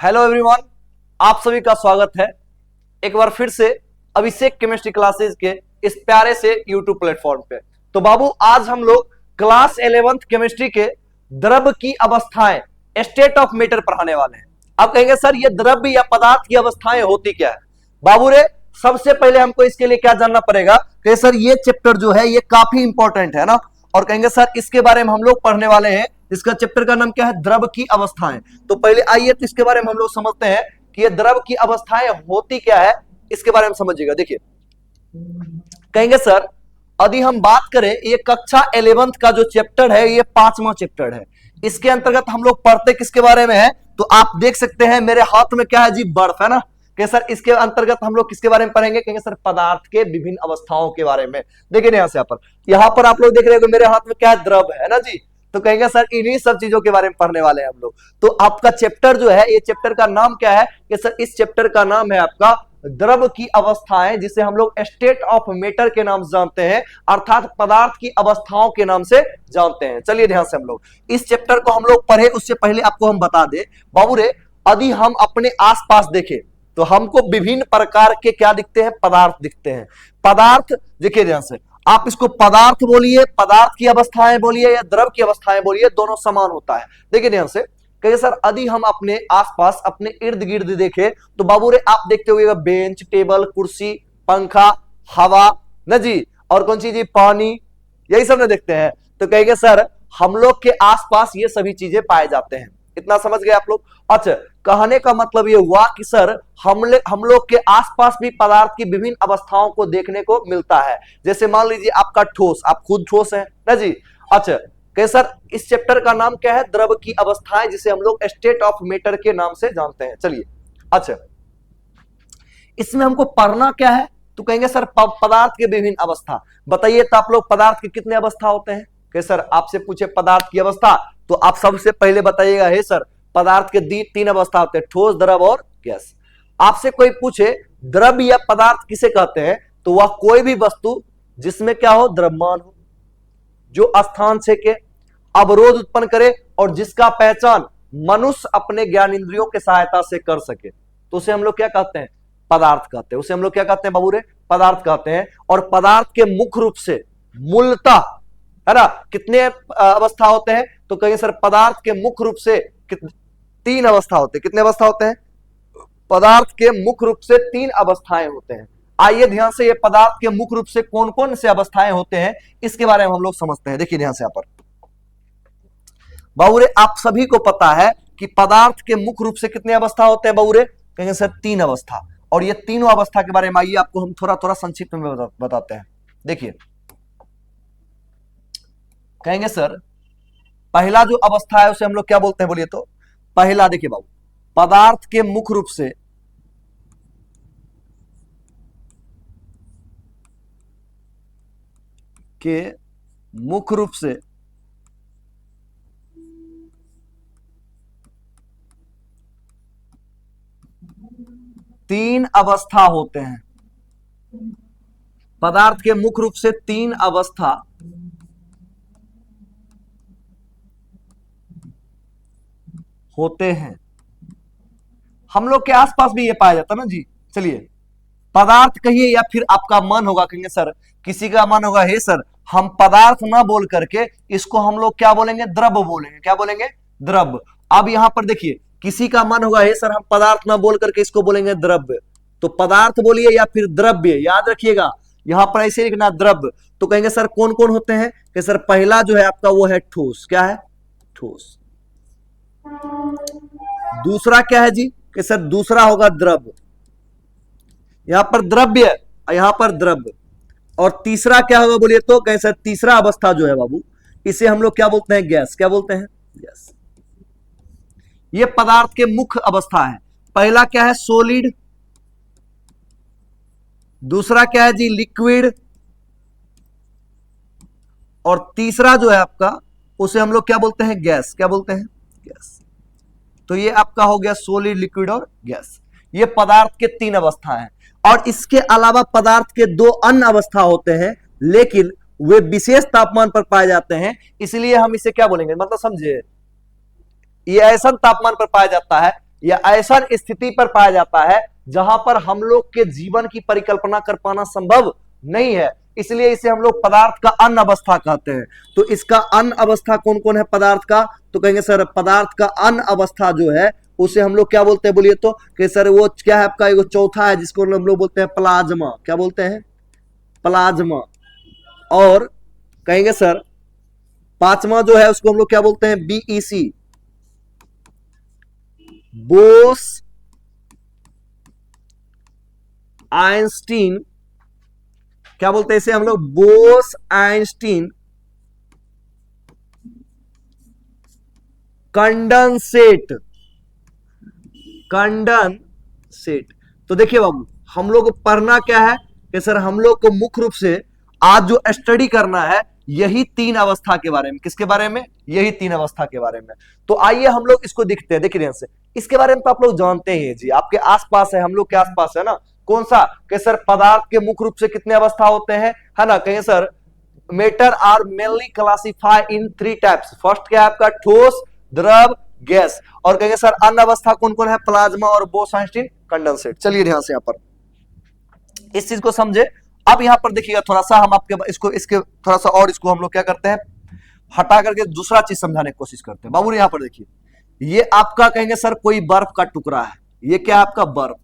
Hello everyone, आप सभी का स्वागत है एक बार फिर से अभिषेक केमिस्ट्री क्लासेस के इस प्यारे से यूट्यूब प्लेटफॉर्म पे। तो बाबू, आज हम लोग क्लास 11th केमिस्ट्री के द्रव की अवस्थाएं, स्टेट ऑफ मैटर पढ़ाने वाले हैं। अब कहेंगे सर ये द्रव या पदार्थ की अवस्थाएं होती क्या है? बाबू रे, सबसे पहले हमको इसके लिए क्या जानना पड़ेगा कि सर ये चैप्टर जो है ये काफी इंपॉर्टेंट है ना, और कहेंगे सर इसके बारे में हम लोग पढ़ने वाले हैं। इसका चैप्टर का नाम क्या है? द्रव की अवस्थाएं। तो पहले आइए तो इसके बारे में हम लोग समझते हैं कि ये द्रव की अवस्थाएं होती क्या है, इसके बारे में समझिएगा। देखिए, कहेंगे सर यदि हम बात करें ये कक्षा 11th का जो चैप्टर है ये 5वां चैप्टर है। इसके अंतर्गत हम लोग पढ़ते किसके बारे में है? तो आप देख सकते हैं मेरे हाथ में क्या है जी? बर्फ है ना। कि सर इसके अंतर्गत हम लोग किसके बारे में पढ़ेंगे? कहेंगे सर पदार्थ के विभिन्न अवस्थाओं के बारे में। देखिए यहां पर आप लोग देख रहे हो मेरे हाथ में क्या है? द्रव है ना जी। तो कहेंगे सर इन्हीं सब चीजों के बारे में पढ़ने वाले हैं हम लोग। तो आपका चैप्टर जो है, ये चैप्टर का नाम क्या है? कि सर इस चैप्टर का नाम है आपका द्रव की अवस्थाएं, जिसे हम लोग स्टेट ऑफ मैटर के नाम से जानते हैं, अर्थात पदार्थ की अवस्थाओं के नाम से जानते हैं। चलिए ध्यान से हम लोग इस चैप्टर को हम लोग पढ़े, उससे पहले आपको हम बता दे बाबू रे, यदि हम अपने आसपास देखें तो हमको विभिन्न प्रकार के क्या दिखते हैं? पदार्थ दिखते हैं। पदार्थ देखिए ध्यान से, आप इसको पदार्थ बोलिए, पदार्थ की अवस्थाएं बोलिए या द्रव की अवस्थाएं बोलिए, दोनों समान होता है। देखिए ध्यान से, कहिए सर यदि हम अपने आसपास अपने इर्द गिर्द देखें तो बाबू रे आप देखते होंगे बेंच, टेबल, कुर्सी, पंखा, हवा न जी, और कौन चीज? पानी, यही सब न देखते हैं। तो कहेंगे सर हम लोग के आसपास ये सभी चीजें पाए जाते हैं। इतना समझ गए आप लोग? अच्छा, कहने का मतलब ये हुआ कि सर हम लोग के आसपास भी पदार्थ की विभिन्न अवस्थाओं को देखने को मिलता है। जैसे मान लीजिए आपका ठोस, आप खुद ठोस है ना जी। अच्छा, कि सर इस चैप्टर का नाम क्या है? द्रव की अवस्थाएं, जिसे हम लोग स्टेट ऑफ मैटर के नाम से जानते हैं। चलिए, अच्छा इसमें हमको पढ़ना क्या है? तो कहेंगे सर पदार्थ के विभिन्न अवस्था। बताइए तो आप लोग पदार्थ के कितने अवस्था होते हैं? कि सर आपसे पूछे पदार्थ की अवस्था तो आप सबसे पहले बताइएगा हे सर पदार्थ के 3 अवस्था होते हैं, ठोस, द्रव और गैस। आपसे कोई पूछे द्रव या पदार्थ किसे कहते हैं? तो वह कोई भी वस्तु जिसमें क्या हो? द्रव्यमान हो, जो स्थान से के अवरोध उत्पन्न करे और जिसका पहचान मनुष्य अपने ज्ञान इंद्रियों के सहायता से कर सके, तो उसे हम लोग क्या कहते हैं? पदार्थ कहते हैं। उसे हम लोग क्या कहते हैं बाबू रे? पदार्थ कहते हैं। और पदार्थ के मुख्य रूप से मूलतः है ना कितने अवस्था होते हैं? तो कहेंगे सर पदार्थ के मुख्य रूप से 3 अवस्था होते हैं। कितने अवस्था होते हैं? पदार्थ के मुख्य रूप से 3 अवस्थाएं होते हैं। आइए ध्यान से ये पदार्थ के मुख्य रूप से कौन कौन से अवस्थाएं होते हैं इसके बारे में हम लोग समझते हैं। देखिए ध्यान से यहाँ पर बाबूरे, आप सभी को पता है कि पदार्थ के मुख्य रूप से कितने अवस्था होते हैं बाबूरे? कहेंगे सर 3 अवस्था। और ये तीनों अवस्था के बारे में आइए आपको हम थोड़ा थोड़ा संक्षिप्त में बताते हैं। देखिए, कहेंगे सर पहला जो अवस्था है उसे हम लोग क्या बोलते हैं? बोलिए तो पहला देखिए बाबू, पदार्थ के मुख्य रूप से तीन अवस्था होते हैं। पदार्थ के मुख्य रूप से 3 अवस्था होते हैं। हम लोग के आसपास भी ये पाया जाता है ना जी। चलिए, पदार्थ कहिए या फिर आपका मन होगा, कहेंगे सर किसी का मन होगा हे सर हम पदार्थ ना बोल करके इसको हम लोग क्या बोलेंगे? द्रव बोलेंगे। क्या बोलेंगे? द्रव। अब यहां पर देखिए, किसी का मन होगा हे सर हम पदार्थ ना बोल करके इसको बोलेंगे द्रव्य। तो पदार्थ बोलिए या फिर द्रव्य, याद रखिएगा यहां पर ऐसे लिखना द्रव्य। तो कहेंगे सर कौन कौन होते हैं? कि सर पहला जो है आपका वो है ठोस। क्या है? ठोस। दूसरा क्या है जी? कि सर दूसरा होगा द्रव। यहां पर द्रव्य, यहां पर द्रव्य। और तीसरा क्या होगा बोलिए तो? कहें सर तीसरा अवस्था जो है बाबू इसे हम लोग क्या बोलते हैं? गैस। क्या बोलते हैं? गैस। ये पदार्थ के मुख्य अवस्था है। पहला क्या है? सॉलिड। दूसरा क्या है जी? लिक्विड। और तीसरा जो है आपका उसे हम लोग क्या बोलते हैं? गैस। क्या बोलते हैं? गैस। तो ये आपका हो गया सॉलिड, लिक्विड और गैस। ये पदार्थ के 3 अवस्था हैं। और इसके अलावा पदार्थ के 2 अन्य अवस्था होते हैं, लेकिन वे विशेष तापमान पर पाए जाते हैं, इसलिए हम इसे क्या बोलेंगे? मतलब समझिए, ये ऐसा तापमान पर पाया जाता है या ऐसा स्थिति पर पाया जाता है जहां पर हम लोग के जीवन की परिकल्पना कर पाना संभव नहीं है, इसलिए इसे हम लोग पदार्थ का अन्न अवस्था कहते हैं। तो इसका अन्न अवस्था कौन कौन है पदार्थ का, तो कहेंगे सर पदार्थ का अन्न अवस्था जो है उसे हम लोग क्या बोलते हैं, बोलिए तो कि सर वो क्या है आपका, एक चौथा है जिसको हम लोग बोलते हैं प्लाज्मा। क्या बोलते हैं, प्लाज्मा। और कहेंगे सर पांचवा जो है उसको हम लोग क्या बोलते हैं, बीईसी, बोस आइंस्टीन। क्या बोलते हैं इसे हम लोग, बोस आइंस्टीन कंडेंसेट। कंडेंसेट। तो देखिए बाबू हम लोग को पढ़ना क्या है कि सर हम लोग को मुख्य रूप से आज जो स्टडी करना है यही तीन अवस्था के बारे में। किसके बारे में, यही तीन अवस्था के बारे में। तो आइए हम लोग इसको दिखते हैं। देखिए ध्यान से, इसके बारे में तो आप लोग जानते ही हैं जी, आपके आसपास है, हम लोग के आसपास है ना। कौन सा, कि सर पदार्थ के मुख्य रूप से कितने अवस्था होते हैं, है ना। कहें sir matter are mainly classified in three types. First क्या है आपका, ठोस, द्रव, गैस। और कहेंगे सर अन्य अवस्था कौन कौन है, प्लाज्मा और बोस आइंस्टीन कंडेंसेट। चलिए ध्यान से यहां पर इस चीज को समझे। अब यहां पर देखिएगा थोड़ा सा हम आपके इसके थोड़ा सा और इसको हम लोग क्या करते हैं, हटा करके दूसरा चीज समझाने की कोशिश करते हैं। बाबू यहां पर देखिए, ये आपका कहेंगे सर कोई बर्फ का टुकड़ा है। ये क्या है आपका, बर्फ।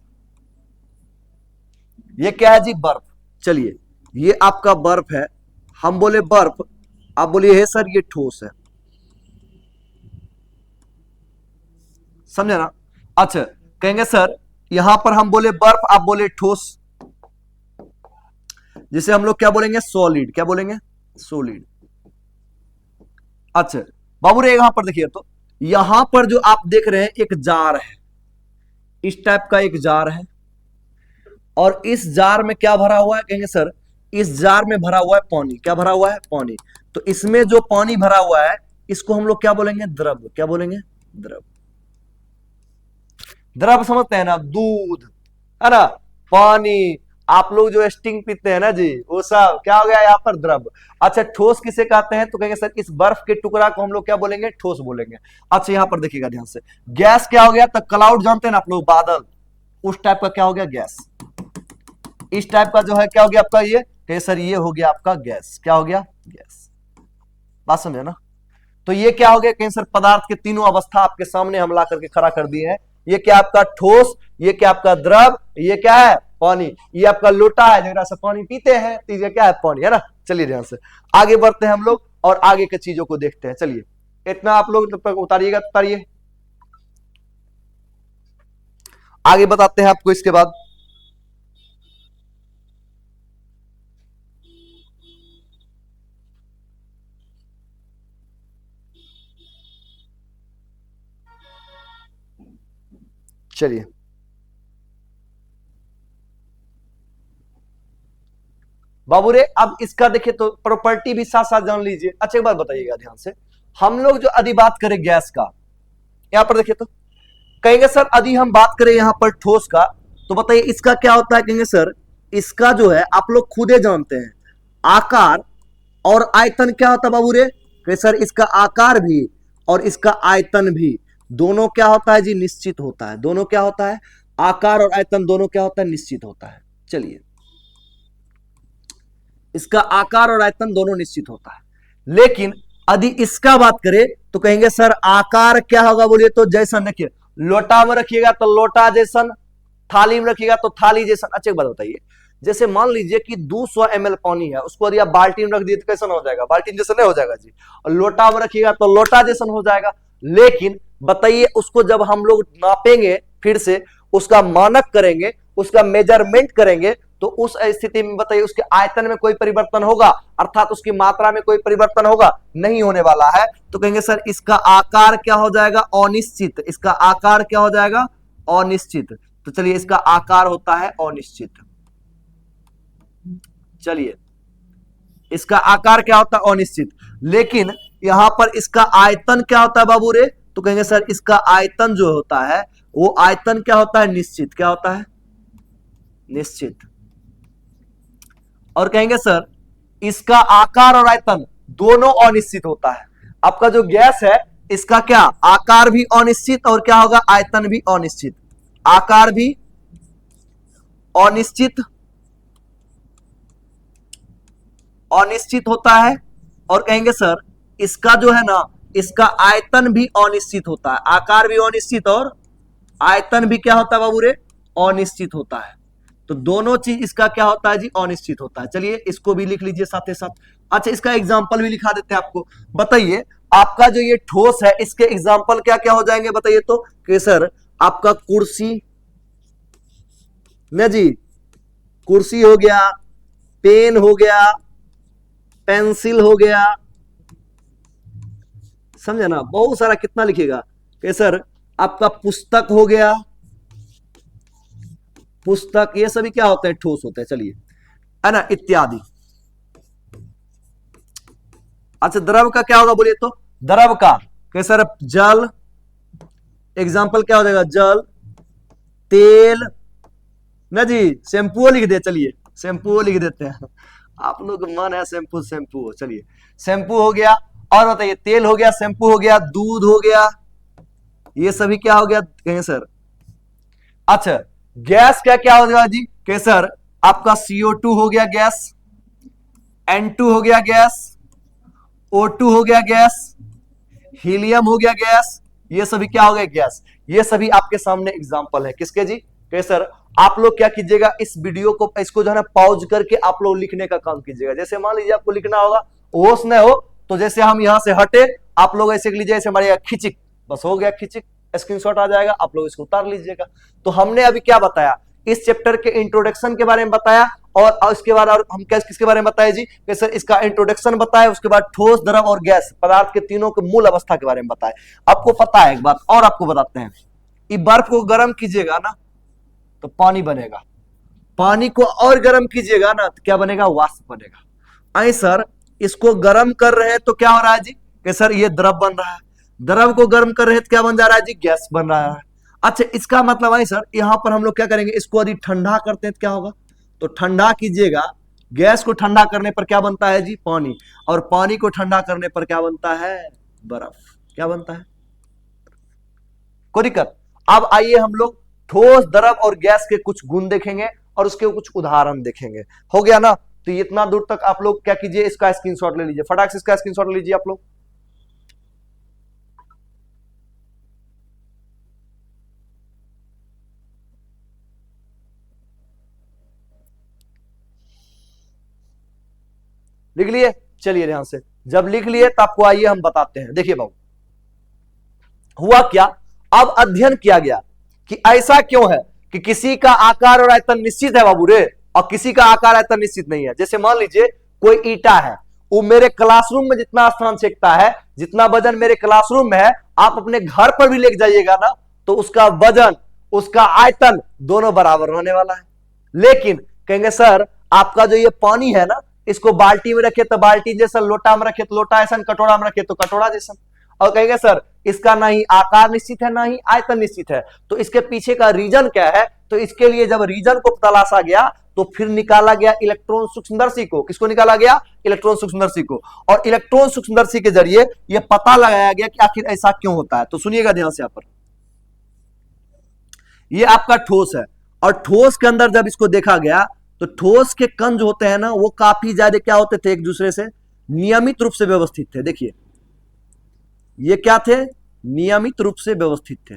ये क्या है जी, बर्फ। चलिए ये आपका बर्फ है, हम बोले बर्फ, आप बोलिए है सर ये ठोस है। समझे ना। अच्छा कहेंगे सर यहां पर हम बोले बर्फ, आप बोले ठोस, जिसे हम लोग क्या बोलेंगे, सॉलिड। क्या बोलेंगे, सॉलिड। अच्छा बाबू रे यहां पर देखिए, तो यहां पर जो आप देख रहे हैं एक जार है, इस टाइप का एक जार है, और इस जार में क्या भरा हुआ है, कहेंगे सर इस जार में भरा हुआ है पानी। क्या भरा हुआ है, पानी। तो इसमें जो पानी भरा हुआ है इसको हम लोग क्या बोलेंगे, द्रव। क्या बोलेंगे, द्रव। द्रव समझते हैं ना, दूध, है ना, पानी, आप लोग जो स्टिंग पीते हैं ना जी, वो सब क्या हो गया यहाँ पर, द्रव। अच्छा ठोस किसे कहते हैं, तो कहेंगे सर इस बर्फ के टुकड़ा को हम लोग क्या बोलेंगे, ठोस बोलेंगे। अच्छा यहाँ पर देखिएगा ध्यान से, गैस क्या हो गया, तो क्लाउड जानते हैं ना आप लोग, बादल, उस टाइप का क्या हो गया, गैस। इस टाइप का जो है क्या हो गया आपका, ये कहें सर ये हो गया आपका गैस। क्या हो गया, गैस। बात समझे ना। तो ये क्या हो गया, कहें सर पदार्थ के तीनों अवस्था आपके सामने हम ला करके खड़ा कर दिए हैं। ये क्या आपका ठोस, ये क्या आपका द्रव, ये क्या है, पानी। ये आपका लोटा है जरा से पानी पीते हैं, तो ये क्या है, पानी, है ना। चलिए ध्यान से आगे बढ़ते हैं हम लोग और आगे के चीजों को देखते हैं। चलिए इतना आप लोग तब तक उतारिएगा, उतारिए, आगे बताते हैं आपको इसके बाद। चलिए बाबू रे अब इसका देखिए तो प्रॉपर्टी भी साथ साथ जान लीजिए। अच्छा एक बात बताइएगा ध्यान से, हम लोग जो यदि बात करें गैस का, यहां पर देखिए तो कहेंगे सर यदि हम बात करें यहां पर ठोस का, तो बताइए इसका क्या होता है, कहेंगे सर इसका जो है आप लोग खुदे जानते हैं, आकार और आयतन क्या होता है बाबू रे, कहे सर इसका आकार भी और इसका आयतन भी दोनों क्या होता है जी, निश्चित होता है। दोनों क्या होता है, आकार और आयतन दोनों क्या होता है, निश्चित होता है। चलिए इसका आकार और आयतन दोनों निश्चित होता है, लेकिन यदि इसका बात करें तो कहेंगे सर आकार क्या होगा, बोलिए तो जैसन। देखिए लोटा में रखिएगा तो लोटा जैसन, थाली में रखिएगा तो थाली जैसन। अच्छा एक बात बताइए, जैसे मान लीजिए कि 200 ml पानी है, उसको यदि आप बाल्टी में रख दिए तो कैसा हो जाएगा, बाल्टी जैसा नहीं हो जाएगा जी। और लोटा में रखिएगा तो लोटा जैसन हो जाएगा। लेकिन बताइए उसको जब हम लोग नापेंगे, फिर से उसका मानक करेंगे, उसका मेजरमेंट करेंगे, तो उस स्थिति में बताइए उसके आयतन में कोई परिवर्तन होगा, अर्थात उसकी मात्रा में कोई परिवर्तन होगा, नहीं होने वाला है। तो कहेंगे सर इसका आकार क्या हो जाएगा, अनिश्चित। इसका आकार क्या हो जाएगा, अनिश्चित। तो चलिए इसका आकार होता है अनिश्चित। चलिए इसका आकार क्या होता है, अनिश्चित। लेकिन यहां पर इसका आयतन क्या होता है बाबू रे, तो कहेंगे सर इसका आयतन जो होता है वो आयतन क्या होता है, निश्चित। क्या होता है, निश्चित। और कहेंगे सर इसका आकार और आयतन दोनों अनिश्चित होता है। आपका जो गैस है इसका क्या आकार भी अनिश्चित और क्या होगा आयतन भी अनिश्चित, आकार भी अनिश्चित अनिश्चित होता है और कहेंगे सर इसका जो है ना इसका आयतन भी अनिश्चित होता है, आकार भी अनिश्चित और आयतन भी क्या होता है बाबू रे अनिश्चित होता है। तो दोनों चीज इसका क्या होता है जी अनिश्चित होता है। चलिए इसको भी लिख लीजिए साथ ही साथ। अच्छा इसका एग्जांपल भी लिखा देते हैं आपको। बताइए आपका जो ये ठोस है इसके एग्जांपल क्या क्या हो जाएंगे बताइए तो कि सर आपका कुर्सी न जी, कुर्सी हो गया, पेन हो गया, पेंसिल हो गया, समझे ना, बहुत सारा कितना लिखेगा कि सर आपका पुस्तक हो गया, पुस्तक, ये सभी क्या होते हैं ठोस होते हैं। चलिए है ना इत्यादि। अच्छा द्रव का क्या होगा बोलिए तो, द्रव का कि सर जल, एग्जाम्पल क्या हो जाएगा जल, तेल ना जी, शैम्पू लिख दे, चलिए शैम्पू लिख देते हैं, आप लोग मन है शैम्पू शैम्पू, चलिए शैम्पू हो गया। और बताइए तेल हो गया, शैम्पू हो गया, दूध हो गया, ये सभी क्या हो गया कहें सर। अच्छा गैस क्या क्या हो गया जी कि सर आपका CO2 हो गया गैस, N2 हो गया गैस, O2 हो गया गैस, हीलियम हो गया गैस, ये सभी क्या हो गया गैस। ये सभी आपके सामने एग्जांपल है किसके जी कि सर आप लोग क्या कीजिएगा इस वीडियो को इसको जो है ना पॉज करके आप लोग लिखने का काम कीजिएगा। जैसे मान लीजिए आपको लिखना होगा होश न हो तो जैसे हम यहां से हटे आप लोग ऐसे लीजिए, ऐसे हमारे खिचिक, बस हो गया खिचिक, स्क्रीनशॉट आ जाएगा, आप लोग इसको उतार लीजिएगा। तो हमने अभी क्या बताया इस चैप्टर के इंट्रोडक्शन के बारे में बताया और इसके बाद और हम क्या किसके बारे में बताया जी कि सर इसका इंट्रोडक्शन बताया, उसके बाद ठोस द्रव और गैस पदार्थ के तीनों के मूल अवस्था के बारे में बताया। आपको पता है एक बात और आपको बताते हैं, ये बर्फ को गर्म कीजिएगा ना तो पानी बनेगा, पानी को और गर्म कीजिएगा ना तो क्या बनेगा वाष्प बनेगा। आई सर इसको गर्म कर रहे हैं तो क्या हो रहा है जी कि सर ये द्रव बन रहा है, द्रव को गर्म कर रहे हैं तो क्या बन जा रहा है जी गैस बन रहा है। अच्छा इसका मतलब है सर यहां पर हम लोग क्या करेंगे इसको यदि ठंडा करते हैं तो क्या होगा, तो ठंडा कीजिएगा, गैस को ठंडा करने पर क्या बनता है जी पानी, और पानी को ठंडा करने पर क्या बनता है बर्फ, क्या बनता है कोई दिक्कत। अब आइए हम लोग ठोस द्रव और गैस के कुछ गुण देखेंगे और उसके कुछ उदाहरण देखेंगे। हो गया ना, तो इतना दूर तक आप लोग क्या कीजिए इसका स्क्रीनशॉट ले लीजिए, फटाक से इसका स्क्रीनशॉट ले लीजिए आप लोग। लिख लिए, चलिए ध्यान से, जब लिख लिए तो आपको आइए हम बताते हैं। देखिए बाबू हुआ क्या, अब अध्ययन किया गया कि ऐसा क्यों है कि किसी का आकार और आयतन निश्चित है बाबू रे और किसी का आकार आयतन निश्चित नहीं है। जैसे मान लीजिए कोई ईटा है, वो मेरे क्लासरूम में जितना स्थान छेकता है, जितना वजन मेरे क्लासरूम में है, आप अपने घर पर भी लेके जाइएगा ना तो उसका वजन उसका आयतन दोनों बराबर होने वाला है। लेकिन कहेंगे सर आपका जो ये पानी है ना इसको बाल्टी में रखे तो बाल्टी जैसा, लोटा में रखे तो लोटा ऐसा, कटोरा में रखे तो कटोरा जैसा। और कहेंगे सर इसका ना ही आकार निश्चित है ना ही आयतन निश्चित है, तो इसके पीछे का रीजन क्या है, तो इसके लिए जब रीजन को तलाशा गया तो फिर निकाला गया इलेक्ट्रॉन सूक्ष्मदर्शी को। किसको निकाला गया, इलेक्ट्रॉन सूक्ष्मदर्शी को। और इलेक्ट्रॉन सूक्ष्मदर्शी के जरिए यह पता लगाया गया कि आखिर ऐसा क्यों होता है। तो सुनिएगा ध्यान से, यहां पर यह आपका ठोस है और ठोस के अंदर जब इसको देखा गया तो ठोस के कण जो होते हैं ना वो काफी ज्यादा क्या होते थे, एक दूसरे से नियमित रूप से व्यवस्थित थे। देखिए ये क्या थे, नियमित रूप से व्यवस्थित थे।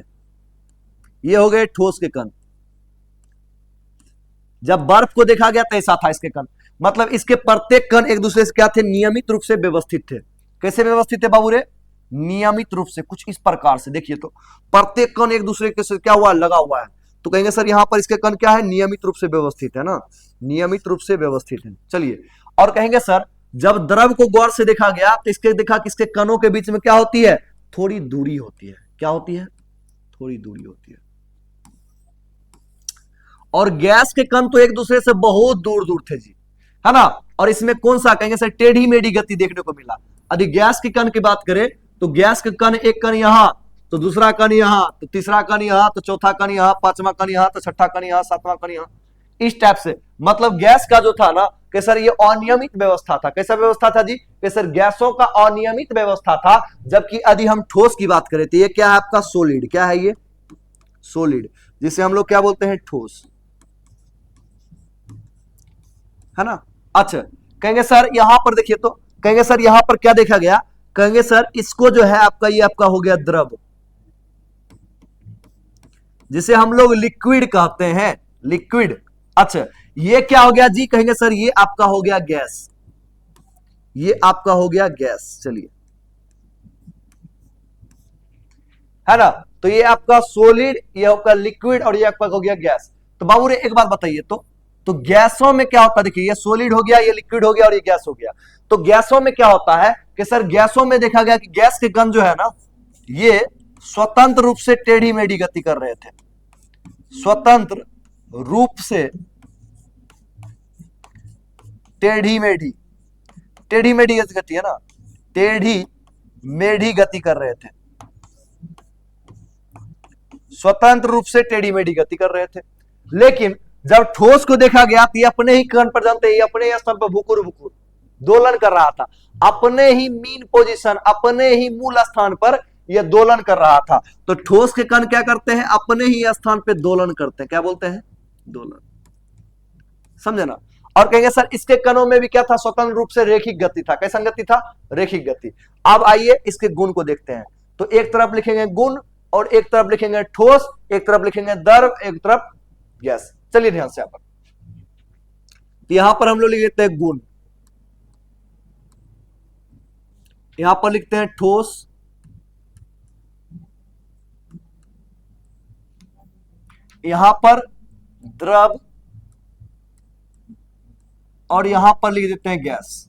ये हो गए ठोस के कण। जब बर्फ को देखा गया तो ऐसा था इसके कण, मतलब इसके प्रत्येक कण एक दूसरे से क्या थे, नियमित रूप से व्यवस्थित थे। कैसे व्यवस्थित थे बाबू रे, नियमित रूप से, कुछ इस प्रकार से। देखिए तो प्रत्येक कण एक दूसरे के से क्या हुआ, लगा हुआ है। तो कहेंगे सर यहां पर इसके कण क्या है, नियमित रूप से व्यवस्थित है ना, नियमित रूप से व्यवस्थित है। चलिए और कहेंगे सर जब द्रव को गौर से देखा गया तो इसके देखा कि इसके कणों के बीच में क्या होती है, थोड़ी दूरी होती है। क्या होती है, थोड़ी दूरी होती है। और गैस के कण तो एक दूसरे से बहुत दूर दूर थे जी, है ना। और इसमें कौन सा कहेंगे सर, टेढ़ी मेढ़ी गति देखने को मिला। यदि गैस के कण की बात करें तो गैस के कण, एक कण यहां तो दूसरा कण यहां, तो तीसरा कण यहां, तो चौथा कण यहां, पांचवा कण यहां, तो छठा कण यहां, सातवां कण यहां, इस टाइप से। मतलब गैस का जो था ना कि सर ये अनियमित व्यवस्था था। कैसा व्यवस्था था जी? कि सर गैसों का अनियमित व्यवस्था था। जबकि यदि हम ठोस की बात करें तो ये क्या है आपका? सोलिड। क्या है ये? सोलिड, जिसे हम लोग क्या बोलते हैं? ठोस, है ना। अच्छा, कहेंगे सर यहां पर देखिए, तो कहेंगे सर यहां पर क्या देखा गया? कहेंगे सर इसको जो है आपका, ये आपका हो गया द्रव, जिसे हम लोग लिक्विड कहते हैं, लिक्विड। अच्छा, ये क्या हो गया जी? कहेंगे सर ये आपका हो गया गैस, ये आपका हो गया गैस। चलिए, है ना। तो ये आपका सोलिड, ये आपका लिक्विड और ये आपका हो गया गैस। तो बाबू रे एक बात बताइए, तो गैसों में क्या होता है? देखिए ये सोलिड हो गया, ये लिक्विड हो गया और ये गैस हो गया। तो गैसों में क्या होता है कि सर गैसों में देखा गया कि गैस के कण जो है ना, ये स्वतंत्र रूप से टेढ़ी मेढ़ी गति कर रहे थे, स्वतंत्र रूप से टेढ़ी मेढ़ी, टेढ़ी मेढ़ी गति है ना, टेढ़ी मेढ़ी गति कर रहे थे, स्वतंत्र रूप से टेढ़ी मेढ़ी गति कर रहे थे। लेकिन जब ठोस को देखा गया तो ये अपने ही कण पर जानते, ये अपने ही स्थान पर भुकुर भुकुर दोलन कर रहा था, अपने ही मीन पोजीशन, अपने ही मूल स्थान पर यह दोलन कर रहा था। तो ठोस के कण क्या करते हैं? अपने ही स्थान पर दोलन करते हैं। क्या बोलते हैं? दोलन। समझे ना। और कहेंगे सर इसके कणों में भी क्या था? स्वतंत्र रूप से रेखिक गति था। कैसा गति था? रेखिक गति। अब आइए इसके गुण को देखते हैं। तो एक तरफ लिखेंगे गुण और एक तरफ लिखेंगे ठोस, एक तरफ लिखेंगे द्रव, एक तरफ गैस। चलिए ध्यान से, यहाँ पर यहां पर हम लोग लिख लेते हैं गुण, यहां पर लिखते हैं ठोस, यहां पर द्रव और यहां पर लिख देते हैं गैस।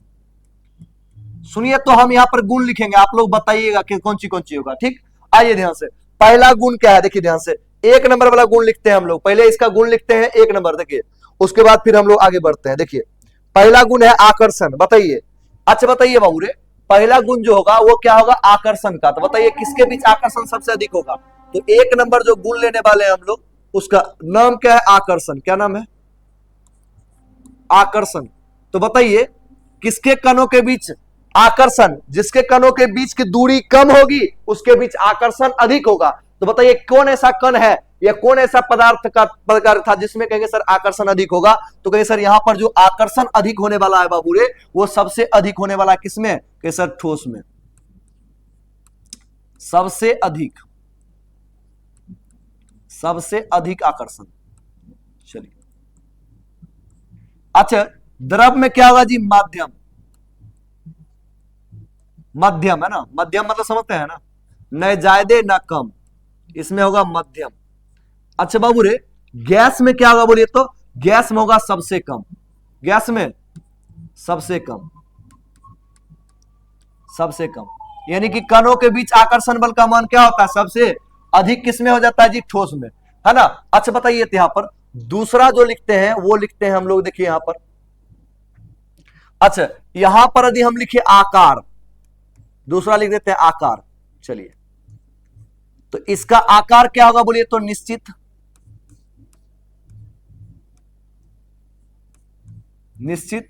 सुनिए, तो हम यहां पर गुण लिखेंगे, आप लोग बताइएगा कि कौन सी होगा। ठीक, आइए ध्यान से। पहला गुण क्या है? देखिए ध्यान से, एक नंबर वाला गुण लिखते हैं हम लोग। पहले इसका गुण लिखते हैं एक नंबर, देखिए, उसके बाद फिर हम लोग आगे बढ़ते हैं। देखिए पहला गुण है आकर्षण। बताइए, अच्छा बताइए बाबू रे, पहला गुण जो होगा वो क्या होगा? आकर्षण का। तो बताइए किसके बीच आकर्षण सबसे अधिक होगा? तो एक नंबर जो गुण लेने वाले हैं हम लोग, उसका नाम क्या है? आकर्षण। क्या नाम है? आकर्षण। तो बताइए किसके कणों के बीच आकर्षण? जिसके कणों के बीच की दूरी कम होगी उसके बीच आकर्षण अधिक होगा। तो बताइए कौन ऐसा कण है या कौन ऐसा पदार्थ का प्रकार था जिसमें कहेंगे सर आकर्षण अधिक होगा? तो कहेंगे सर यहां पर जो आकर्षण अधिक होने वाला है बाबू रे, वो सबसे अधिक होने वाला किसमें? कहेंगे सर ठोस में, सबसे अधिक, सबसे अधिक आकर्षण। चलिए, अच्छा द्रव में क्या होगा जी? माध्यम, मध्यम, है ना। मध्यम मतलब समझते हैं ना, न ज्यादा न कम, इसमें होगा मध्यम। अच्छा बाबू रे, गैस में क्या होगा बोलिए? तो गैस में होगा सबसे कम, गैस में सबसे कम, सबसे कम। यानी कि कणों के बीच आकर्षण बल का मान क्या होता है? सबसे अधिक किसमें हो जाता है जी? ठोस में, है ना। अच्छा बताइए, यहां पर दूसरा जो लिखते हैं वो लिखते हैं हम लोग, देखिए यहां पर, अच्छा यहां पर यदि हम लिखे आकार, दूसरा लिख देते हैं आकार। चलिए, तो इसका आकार क्या होगा बोलिए? तो निश्चित, निश्चित।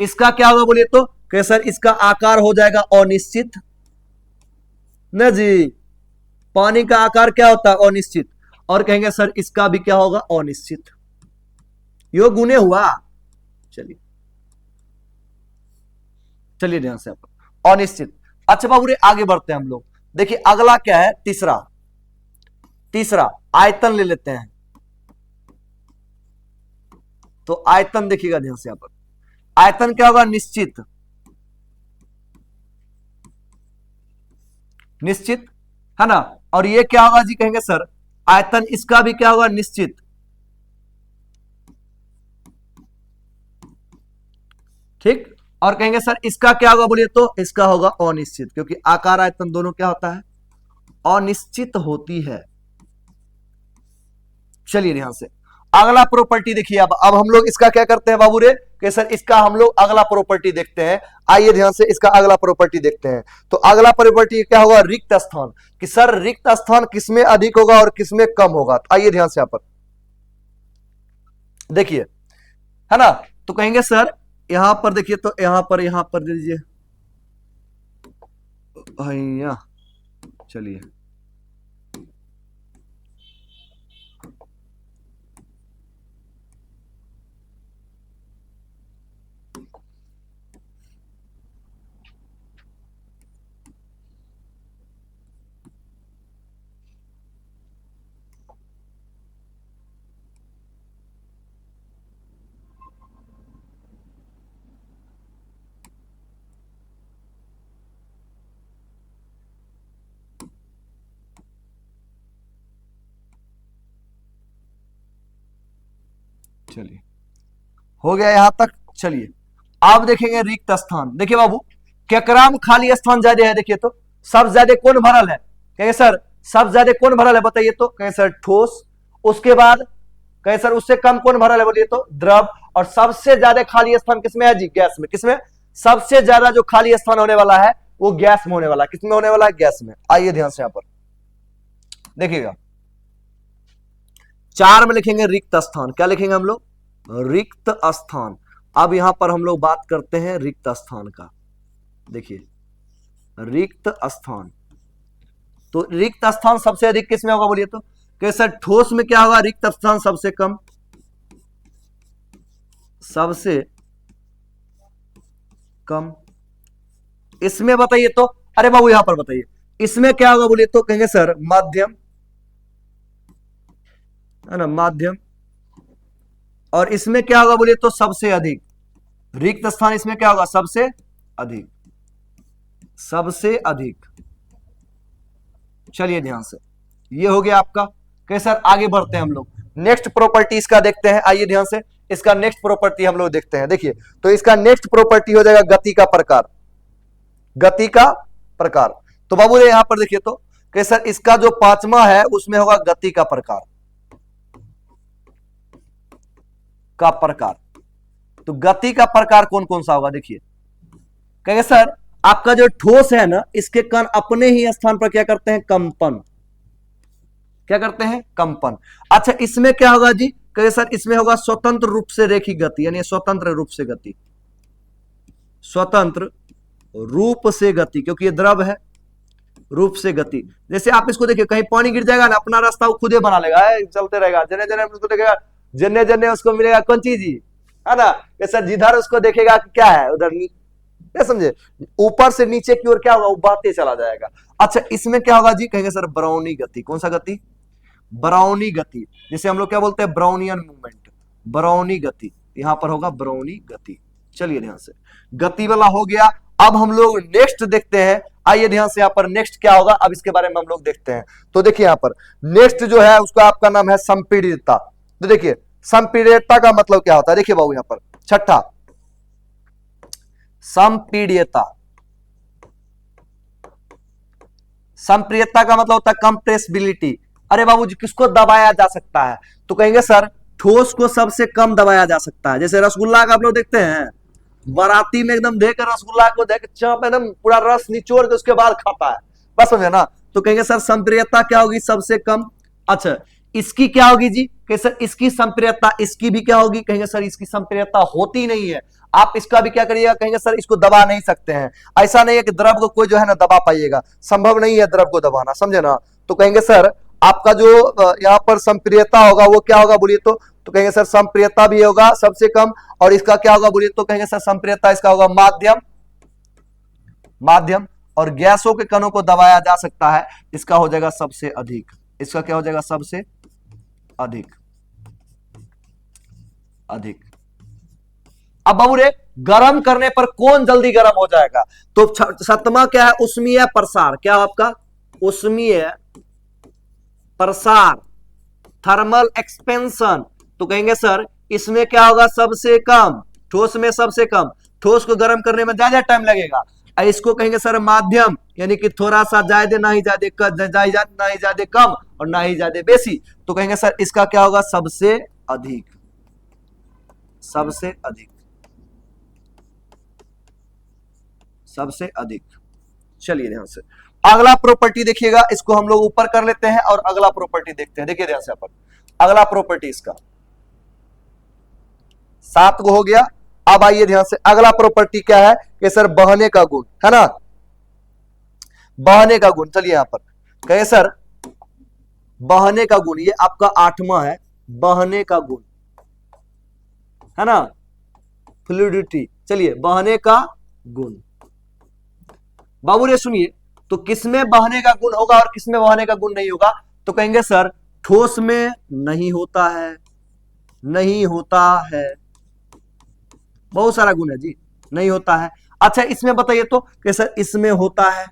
इसका क्या होगा बोलिए? तो कह सर इसका आकार हो जाएगा अनिश्चित। न जी, पानी का आकार क्या होता है? अनिश्चित। और कहेंगे सर इसका भी क्या होगा? अनिश्चित। यो गुने हुआ। चलिए, चलिए ध्यान से, आप अनिश्चित। अच्छा बाबू रे आगे बढ़ते हैं हम लोग। देखिए अगला क्या है? तीसरा, तीसरा आयतन ले लेते हैं। तो आयतन देखिएगा ध्यान से, यहां पर आयतन क्या होगा? निश्चित, निश्चित, है ना। और ये क्या होगा जी? कहेंगे सर आयतन इसका भी क्या होगा? निश्चित। ठीक, और कहेंगे सर इसका क्या होगा बोलिए? तो इसका होगा अनिश्चित, क्योंकि आकार आयतन दोनों क्या होता है? अनिश्चित होती है। चलिए ध्यान से, अगला प्रॉपर्टी देखिए। अब हम लोग इसका क्या करते हैं बाबू रे? कि सर इसका हम लोग अगला प्रॉपर्टी देखते हैं। आइए ध्यान से इसका अगला प्रॉपर्टी देखते हैं। तो अगला प्रॉपर्टी क्या होगा? रिक्त स्थान। कि सर रिक्त स्थान किसमें अधिक होगा और किसमें कम होगा? तो आइए ध्यान से यहां पर देखिए, है ना। तो कहेंगे सर यहां पर देखिए तो यहां पर दे दीजिए भैया। चलिए चलिए हो गया यहां तक। चलिए आप देखेंगे रिक्त स्थान। देखिए बाबू केकरा में खाली स्थान ज्यादा है, देखिए तो सब ज्यादा कौन भरल है, कहेंगे सर सब ज्यादा कौन भरल है बताइए तो, कहेंगे सर ठोस। उसके बाद कहें सर उससे कम कौन भरल है बोलिए तो द्रव। और सबसे ज्यादा खाली स्थान किसमें है जी, गैस में। किसमें सबसे ज्यादा जो खाली स्थान होने वाला है वो गैस में होने वाला है। किसमें होने वाला है, गैस में। आइए ध्यान से यहां पर देखिएगा, 4 में लिखेंगे रिक्त स्थान। क्या लिखेंगे हम लोग, रिक्त स्थान। अब यहां पर हम लोग बात करते हैं रिक्त स्थान का। देखिए रिक्त स्थान, तो रिक्त स्थान सबसे अधिक किसमें होगा बोलिए तो, कैसे ठोस में क्या होगा, रिक्त स्थान सबसे कम, सबसे कम। इसमें बताइए तो, अरे बाबू यहां पर बताइए इसमें क्या होगा बोलिए तो, कहेंगे सर माध्यम, है ना, माध्यम। और इसमें क्या होगा बोलिए तो सबसे अधिक। रिक्त स्थान इसमें क्या होगा, सबसे अधिक, सबसे अधिक। चलिए ध्यान से, ये हो गया आपका। कैसे सर आगे बढ़ते हैं हम लोग, नेक्स्ट प्रॉपर्टी इसका देखते हैं। आइए ध्यान से, इसका नेक्स्ट प्रॉपर्टी हम लोग देखते हैं। देखिए तो इसका नेक्स्ट प्रॉपर्टी हो जाएगा गति का प्रकार, गति का प्रकार। तो बाबू यहां पर देखिए तो कैसे सर इसका जो 5वां है उसमें होगा गति का प्रकार, का प्रकार। तो गति का प्रकार कौन कौन सा होगा, देखिए कहेंगे सर आपका जो ठोस है ना, इसके कण अपने ही स्थान पर क्या करते हैं, कंपन। क्या करते हैं, कंपन। अच्छा इसमें क्या होगा जी, कहेंगे सर इसमें होगा स्वतंत्र रूप से रेखिक गति, यानी स्वतंत्र रूप से गति, स्वतंत्र रूप से गति, क्योंकि ये द्रव है, रूप से गति। जैसे आप इसको देखिए, कहीं पानी गिर जाएगा ना, अपना रास्ता वो खुद ही बना लेगा, चलते रहेगा, जने जने उसको देखेगा, जन्ने जन्ने उसको मिलेगा कौन चीज ही, है ना। सर जिधर उसको देखेगा क्या है उधर, क्या समझे, ऊपर से नीचे की ओर क्या होगा, वो बहते चला जाएगा। अच्छा इसमें क्या होगा जी, कहेंगे सर ब्राउनी गति। कौन सा गति, ब्राउनी गति। जैसे हम लोग क्या बोलते हैं, ब्राउनियन मूवमेंट, ब्राउनी गति। यहां पर होगा ब्राउनी गति। चलिए ध्यान से, गति वाला हो गया। अब हम लोग नेक्स्ट देखते हैं। आइए ध्यान से, यहां पर नेक्स्ट क्या होगा, अब इसके बारे में हम लोग देखते हैं। तो देखिए यहां पर नेक्स्ट जो है उसका आपका नाम है संपीड़ितता। तो देखिए संपीड़ितता का मतलब क्या होता है, देखिए बाबू यहां पर छठा, संपीड़ितता। संप्रियता का मतलब होता है कंप्रेसिबिलिटी। अरे बाबू जी किसको दबाया जा सकता है, तो कहेंगे सर ठोस को सबसे कम दबाया जा सकता है। जैसे रसगुल्ला का आप लोग देखते हैं, बाराती में एकदम देकर रसगुल्ला को देख चाप एकदम पूरा रस निचोड़ के उसके बाद खाता है, बस समझे ना। तो कहेंगे सर संप्रियता क्या होगी, सबसे कम। अच्छा इसकी क्या होगी जी, कहेंगे सर इसकी संप्रियता, इसकी भी क्या होगी, कहेंगे सर इसकी संप्रियता होती नहीं है। आप इसका भी क्या करिएगा, कहेंगे सर इसको दबा नहीं सकते हैं। ऐसा नहीं है कि द्रव को कोई जो है ना दबा पाइएगा, संभव नहीं है द्रव को दबाना, समझे ना। तो कहेंगे सर आपका जो यहाँ पर संप्रियता होगा वो क्या होगा बोलिए तो कहेंगे सर संप्रियता भी होगा सबसे कम। और इसका क्या होगा बोलिए तो कहेंगे सर संप्रियता इसका होगा माध्यम, माध्यम। और गैसों के कणों को दबाया जा सकता है, इसका हो जाएगा सबसे अधिक। इसका क्या हो जाएगा, सबसे अधिक, अधिक। अब बाबू रे गर्म करने पर कौन जल्दी गर्म हो जाएगा, तो 7वां क्या है, उष्मीय प्रसार। क्या आपका, उष्मीय प्रसार, थर्मल एक्सपेंशन। तो कहेंगे सर इसमें क्या होगा, सबसे कम, ठोस में सबसे कम। ठोस को गर्म करने में ज्यादा टाइम लगेगा। इसको कहेंगे सर माध्यम, यानी कि थोड़ा सा ज्यादा, ना ही ज्यादा, ना ही ज्यादा कम और ना ही ज्यादा बेसी। तो कहेंगे सर इसका क्या होगा, सबसे अधिक, सबसे अधिक, सबसे अधिक। चलिए ध्यान से अगला प्रॉपर्टी देखिएगा, इसको हम लोग ऊपर कर लेते हैं और अगला प्रॉपर्टी देखते हैं। देखिए ध्यान से, यहाँ पर अगला प्रॉपर्टी इसका 7 गो हो गया। अब आइए ध्यान से, अगला प्रॉपर्टी क्या है कि सर बहने का गुण, है ना, बहने का गुण। चलिए यहां पर कहे सर बहने का गुण, ये आपका 8वां है, बहने का गुण, है ना, फ्लूइडिटी। चलिए बहने का गुण, बाबू रे सुनिए, तो किसमें बहने का गुण होगा और किसमें बहने का गुण नहीं होगा? तो कहेंगे सर ठोस में नहीं होता है, नहीं होता है, बहुत सारा गुण है जी, नहीं होता है। अच्छा इसमें बताइए तो कि सर इसमें होता है,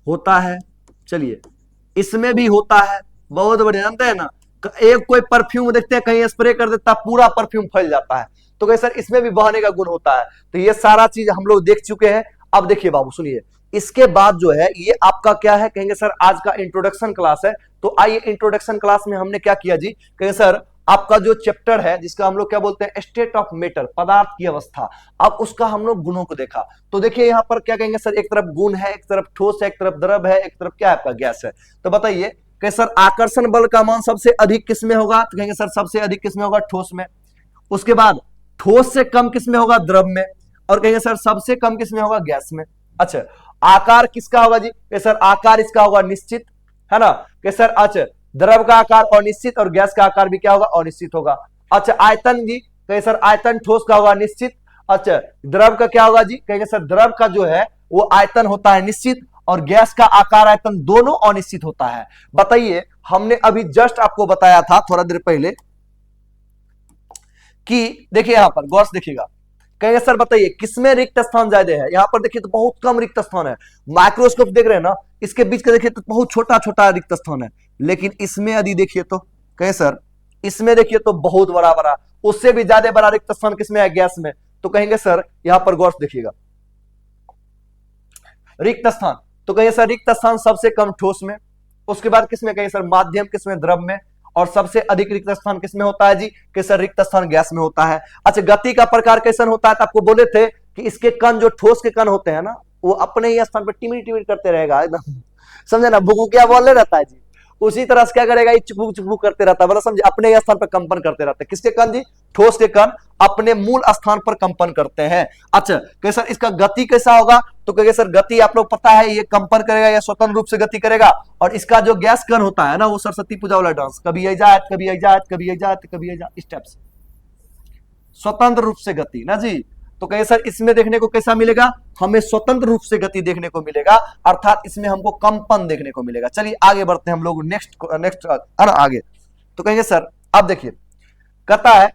होता है। चलिए इसमें भी होता है, बहुत बढ़िया। जानते हैं ना, एक कोई परफ्यूम देखते हैं कहीं स्प्रे कर देता है पूरा परफ्यूम फैल जाता है, तो कहीं सर इसमें भी बहने का गुण होता है। तो ये सारा चीज हम लोग देख चुके हैं। अब देखिए बाबू सुनिए, इसके बाद जो है ये आपका क्या है, कहेंगे सर आज का इंट्रोडक्शन क्लास है। तो आइए इंट्रोडक्शन क्लास में हमने क्या किया जी, कहेंगे सर आपका जो चैप्टर है जिसका हम लोग क्या बोलते हैं, स्टेट ऑफ मैटर, पदार्थ की अवस्था, अब उसका हम लोग गुणों को देखा। तो देखिए यहाँ पर क्या कहेंगे सर, एक तरफ गुण है, एक तरफ ठोस है, एक तरफ द्रव है, एक तरफ क्या है आपका गैस है। तो बताइए कि सर आकर्षण बल का मान सबसे अधिक किसमें होगा? तो कहेंगे सर सबसे अधिक किसमें होगा? ठोस में। उसके बाद ठोस से कम किसमें होगा? द्रव में। और कहेंगे सर सबसे कम किसमें होगा? गैस में। अच्छा आकार किसका होगा जी? कि सर आकार इसका होगा निश्चित, है ना, कि सर अच्छा द्रव का आकार अनिश्चित और गैस का आकार भी क्या होगा? अनिश्चित होगा। अच्छा आयतन जी, कहेंगे सर आयतन ठोस का होगा निश्चित। अच्छा द्रव का क्या होगा जी? कहेंगे सर द्रव का जो है वो आयतन होता है निश्चित और गैस का आकार आयतन दोनों अनिश्चित होता है। बताइए हमने अभी जस्ट आपको बताया था थोड़ा देर पहले कि देखिए यहां पर गौर से देखिएगा, कहेंगे सर बताइए किसमें रिक्त स्थान ज्यादा है? यहां पर देखिए तो बहुत कम रिक्त स्थान है, माइक्रोस्कोप देख रहे हैं ना, इसके बीच का देखिए तो बहुत छोटा छोटा रिक्त स्थान है। लेकिन इसमें यदि देखिए तो कहें सर इसमें देखिए तो बहुत बड़ा बड़ा, उससे भी ज्यादा बड़ा रिक्त स्थान किसमें है? गैस में। तो कहेंगे सर यहां पर गौर से देखिएगा रिक्त स्थान, तो कहेंगे सर रिक्त स्थान सबसे कम ठोस में, उसके बाद किसमें? कहेंगे सर माध्यम, किसमें? द्रव में। और सबसे अधिक रिक्त स्थान किसमें होता है जी? कि सर रिक्त स्थान गैस में होता है। अच्छा गति का प्रकार कैसा होता है? तो आपको बोले थे कि इसके कण जो ठोस के कण होते हैं ना, वो अपने ही स्थान पर टिमिट टिमिट करते रहेगा एकदम, समझे ना, भूकू क्या बोलने रहता है जी, उसी तरह से क्या करेगा, चुकबुक चुकबुक करते रहता है, मतलब समझे अपने ही स्थान पर कंपन करते रहते हैं। किसके कण जी? ठोस के कण अपने मूल स्थान पर कंपन करते हैं। अच्छा कहे सर इसका गति कैसा होगा? तो कहे सर गति आप लोग पता है ये कंपन करेगा या स्वतंत्र रूप से गति करेगा। और इसका जो गैस कण होता है ना, वो सरस्वती पूजा वाला डांस, कभी आई जात कभी आई जात कभी आई जात कभी आई जात, इस टाइप से स्वतंत्र रूप से गति ना जी। तो कहे सर इसमें देखने को कैसा मिलेगा? हमें स्वतंत्र रूप से गति देखने को मिलेगा, अर्थात इसमें हमको कंपन देखने को मिलेगा। चलिए आगे बढ़ते हैं हम लोग नेक्स्ट है ना आगे। तो कहेंगे सर अब देखिए कहता है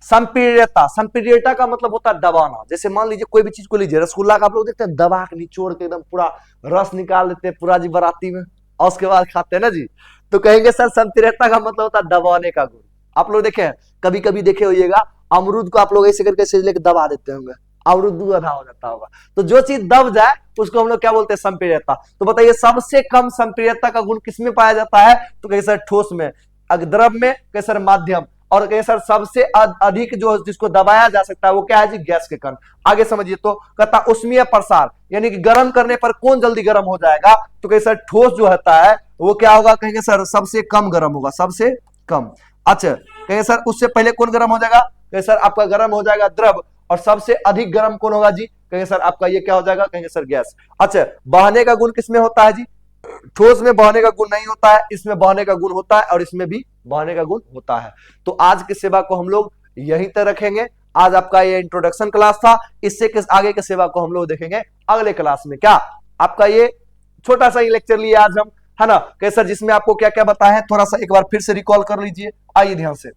संपीड्यता। संपीड्यता का मतलब होता है दबाना। जैसे मान लीजिए कोई भी चीज को लीजिए, रसगुल्ला का आप लोग देखते हैं दबा के निचोड़ के एकदम पूरा रस निकाल देते हैं पूरा जी बराती में, और उसके बाद खाते हैं ना जी। तो कहेंगे सर संपीड्यता का मतलब होता है दबाने का गुण। आप लोग देखे कभी कभी देखे होइएगा अमरूद को आप लोग ऐसे करके ऐसे लेके दबा देते होंगे, अमरूद दूध आधा हो जाता होगा। तो जो चीज दब जाए उसको हम लोग क्या बोलते हैं? संपीड्यता। तो बताइए सबसे कम संपीड्यता का गुण किसमें पाया जाता है? तो कहे सर ठोस में। द्रव में कहे सर माध्यम। और कहे सर सबसे अधिक जो जिसको दबाया जा सकता है वो क्या है जी? गैस के कण। आगे समझिए तो कहता उष्मीय प्रसार, यानी कि गर्म करने पर कौन जल्दी गर्म हो जाएगा? तो कहे सर ठोस जो होता है वो क्या होगा? कहेंगे सर सबसे कम गर्म होगा, सबसे कम। अच्छा कहेंगे सर उससे पहले कौन गर्म हो जाएगा? कहेंगे सर आपका गर्म हो जाएगा द्रव। और सबसे अधिक गर्म कौन होगा जी? कहेंगे सर आपका ये क्या हो जाएगा? कहेंगे सर गैस। अच्छा बहने का गुण किसमें होता है जी? ठोस में बहने का गुण नहीं होता है, इसमें बहने का गुण होता है और इसमें भी बहने का गुण होता है। तो आज की सेवा को हम लोग यहीं तक रखेंगे। आज आपका ये इंट्रोडक्शन क्लास था, इससे आगे के सेवा को हम लोग देखेंगे अगले क्लास में। क्या आपका ये छोटा सा ही लेक्चर लिया आज हम, है ना, कैसा, जिसमें आपको क्या क्या बताया थोड़ा सा एक बार फिर से रिकॉल कर लीजिए। आइए ध्यान से,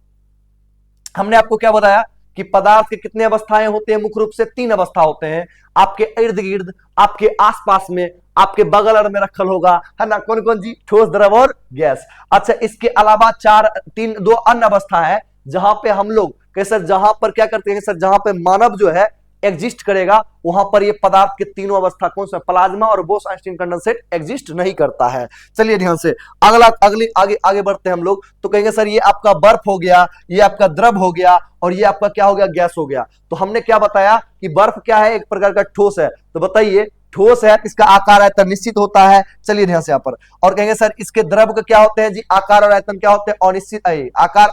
हमने आपको क्या बताया कि पदार्थ के कितने अवस्थाएं होते हैं? मुख्य रूप से 3 अवस्था होते हैं। आपके इर्द गिर्द, आपके आसपास में, आपके बगल में रखल होगा, है ना, कौन कौन जी? ठोस, द्रव और गैस। अच्छा इसके अलावा 2 अन्य अवस्था है जहां पे हम लोग कैसे, जहां पर क्या करते हैं सर, जहां पे मानव जो है एग्जिस्ट करेगा वहां पर ये पदार्थ के तीनों अवस्था कौन सा? प्लाज्मा और बोस-आइंस्टीन कंडेंसेट एग्जिस्ट नहीं करता है। चलिए ध्यान से आगे बढ़ते हैं हम लोग। तो कहेंगे सर ये आपका बर्फ हो गया, ये आपका द्रव हो गया और ये आपका क्या हो गया? गैस हो गया। तो हमने क्या बताया कि बर्फ क्या है? एक प्रकार का ठोस है। तो बताइए ठोस है इसका आकार आयतन निश्चित होता है। चलिए ध्यान से यहाँ पर, और कहेंगे सर इसके द्रव का क्या होते हैं जी, आकार और आयतन क्या होते हैं, अनिश्चित, आकार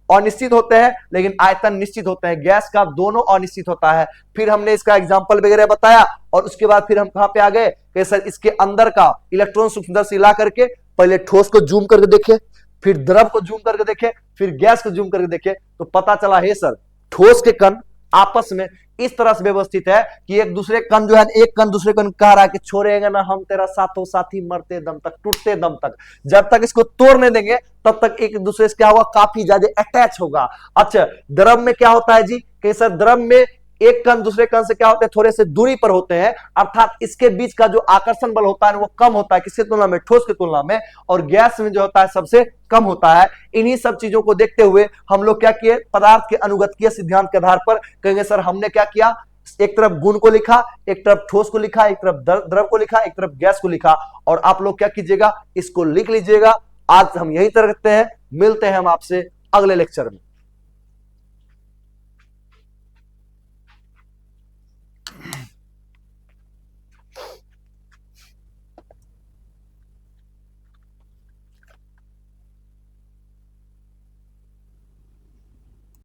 अनिश्चित होते हैं लेकिन आयतन निश्चित होते हैं। गैस का दोनों अनिश्चित होता है। फिर हमने इसका एग्जांपल वगैरह बताया और उसके बाद फिर हम कहां पे आ गए कि सर इसके अंदर का इलेक्ट्रॉन सूक्ष्मदर्शी ला करके पहले ठोस को जूम करके देखे, फिर द्रव को जूम करके देखे, फिर गैस को जूम करके देखे, तो पता चला है सर ठोस के कण आपस में इस तरह से व्यवस्थित है कि एक दूसरे कण जो है, एक कण दूसरे कण कह रहा है कि छोड़ेंगे ना हम तेरा साथों साथी, मरते दम तक, टूटते दम तक। जब तक इसको तोड़ नहीं देंगे तब तक एक दूसरे से क्या होगा, काफी ज्यादा अटैच होगा। अच्छा, द्रव में क्या होता है जी कि सर द्रव में एक कण दूसरे कण से क्या होते हैं, थोड़े से दूरी पर होते हैं, अर्थात इसके बीच का जो आकर्षण बल होता है वो कम होता है किसकी तुलना में, ठोस की तुलना में, और गैस में जो होता है सबसे कम होता है। इन्हीं सब चीजों को देखते हुए हम लोग क्या किए, पदार्थ के अनुगतिकीय सिद्धांत के आधार पर कहेंगे सर हमने क्या किया, एक तरफ गुण को लिखा, एक तरफ ठोस को लिखा, एक तरफ द्रव को लिखा, एक तरफ गैस को लिखा, और आप लोग क्या कीजिएगा, इसको लिख लीजिएगा। आज हम यही तरह करते हैं, मिलते हैं हम आपसे अगले लेक्चर में।